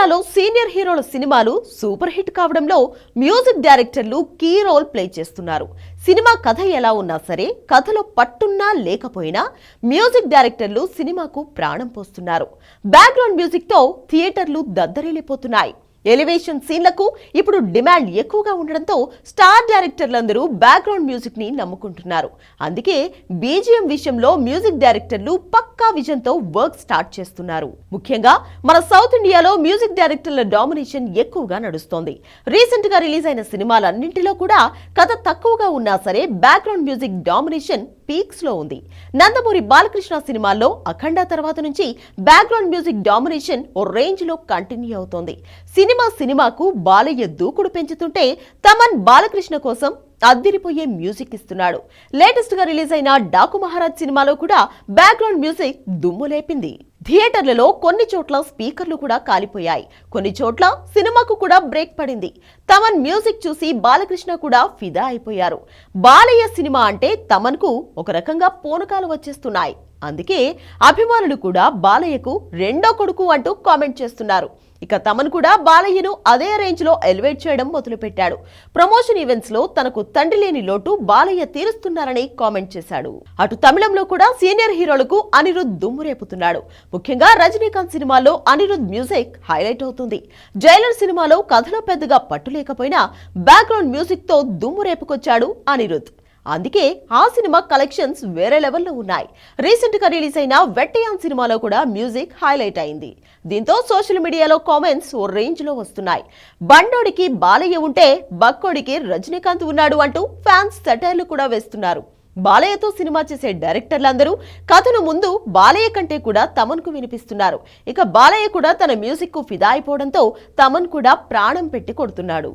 ఇండియాలో సీనియర్ హీరోల సినిమాలు సూపర్ హిట్ కావడంలో మ్యూజిక్ డైరెక్టర్లు కీ రోల్ ప్లే చేస్తున్నారు. సినిమా కథ ఎలా ఉన్నా సరే, కథలో పట్టున్నా లేకపోయినా మ్యూజిక్ డైరెక్టర్లు సినిమాకు ప్రాణం పోస్తున్నారు. బ్యాక్గ్రౌండ్ మ్యూజిక్ తో థియేటర్లు దద్దరిల్లిపోతున్నాయి. ఎలివేషన్ సీన్లకు ఇప్పుడు డిమాండ్ ఎక్కువగా ఉండడంతో స్టార్ డైరెక్టర్లందరూ బ్యాక్గ్రౌండ్ మ్యూజిక్ ని నమ్ముకుంటున్నారు. అందుకే బీజిఎం విషయంలో మ్యూజిక్ డైరెక్టర్లు పక్కా విజన్ తో వర్క్ స్టార్ట్ చేస్తున్నారు. ముఖ్యంగా మన సౌత్ ఇండియాలో మ్యూజిక్ డైరెక్టర్ల డామినేషన్ ఎక్కువగా నడుస్తోంది. రీసెంట్ గా రిలీజ్ అయిన సినిమాలన్నింటిలో కూడా కథ తక్కువగా ఉన్నా సరే బ్యాక్గ్రౌండ్ మ్యూజిక్ డామినేషన్ పీక్స్ లో ఉంది. నందమూరి బాలకృష్ణ సినిమాల్లో అఖండ తర్వాత నుంచి బ్యాక్గ్రౌండ్ మ్యూజిక్ డామినేషన్ ఓ రేంజ్ లో కంటిన్యూ అవుతోంది. సినిమాకు బాలయ్య దూకుడు పెంచుతుంటే తమన్ బాలకృష్ణ కోసం అద్దిరిపోయే మ్యూజిక్ ఇస్తున్నాడు. లేటెస్ట్ గా రిలీజ్ అయిన డాకు మహారాజ్ సినిమాలో కూడా బ్యాక్గ్రౌండ్ మ్యూజిక్ దుమ్ము లేపింది. థియేటర్లలో కొన్ని చోట్ల స్పీకర్లు కూడా కాలిపోయాయి. కొన్ని చోట్ల సినిమాకు కూడా బ్రేక్ పడింది. తమన్ మ్యూజిక్ చూసి బాలకృష్ణ కూడా ఫిదా అయిపోయారు. బాలయ్య సినిమా అంటే తమన్ కు ఒక రకంగా పూనకాలు వచ్చేస్తున్నాయి. అందుకే అభిమానులు కూడా బాలయ్యకు రెండో కొడుకు అంటూ కామెంట్ చేస్తున్నారు. ఇక తమన్ కూడా బాలయ్యను అదే రేంజ్ లో ఎలివేట్ చేయడం మొదలుపెట్టాడు. ప్రమోషన్ ఈవెంట్స్ లో తనకు తండ్రి లేని లోటు బాలయ్య తీరుస్తున్నారని కామెంట్ చేశాడు. అటు తమిళంలో కూడా సీనియర్ హీరోలకు అనిరుద్ దుమ్ము రేపుతున్నాడు. ముఖ్యంగా రజనీకాంత్ సినిమాలో అనిరుద్ మ్యూజిక్ హైలైట్ అవుతుంది. జైలర్ సినిమాలో కథలో పెద్దగా పట్టు లేకపోయినా బ్యాక్గ్రౌండ్ మ్యూజిక్ తో దుమ్ము రేపుకొచ్చాడు అనిరుద్. అందుకే ఆ సినిమా కలెక్షన్స్ వేరే లెవెల్లో ఉన్నాయి. రీసెంట్ గా రిలీజ్ అయిన వెట్టయాన్ సినిమాలో కూడా మ్యూజిక్ హైలైట్ అయింది. దీంతో సోషల్ మీడియాలో కామెంట్స్ ఓ రేంజ్ లో వస్తున్నాయి. బండోడికి బాలయ్య ఉంటే బక్కోడికి రజనీకాంత్ ఉన్నాడు అంటూ ఫ్యాన్స్ సెటైర్లు కూడా వేస్తున్నారు. బాలయ్యతో సినిమా చేసే డైరెక్టర్లందరూ కథను ముందు బాలయ్య కంటే కూడా తమన్ కు వినిపిస్తున్నారు. ఇక బాలయ్య కూడా తన మ్యూజిక్ కు ఫిదా అయిపోవడంతో తమన్ కూడా ప్రాణం పెట్టి కొడుతున్నాడు.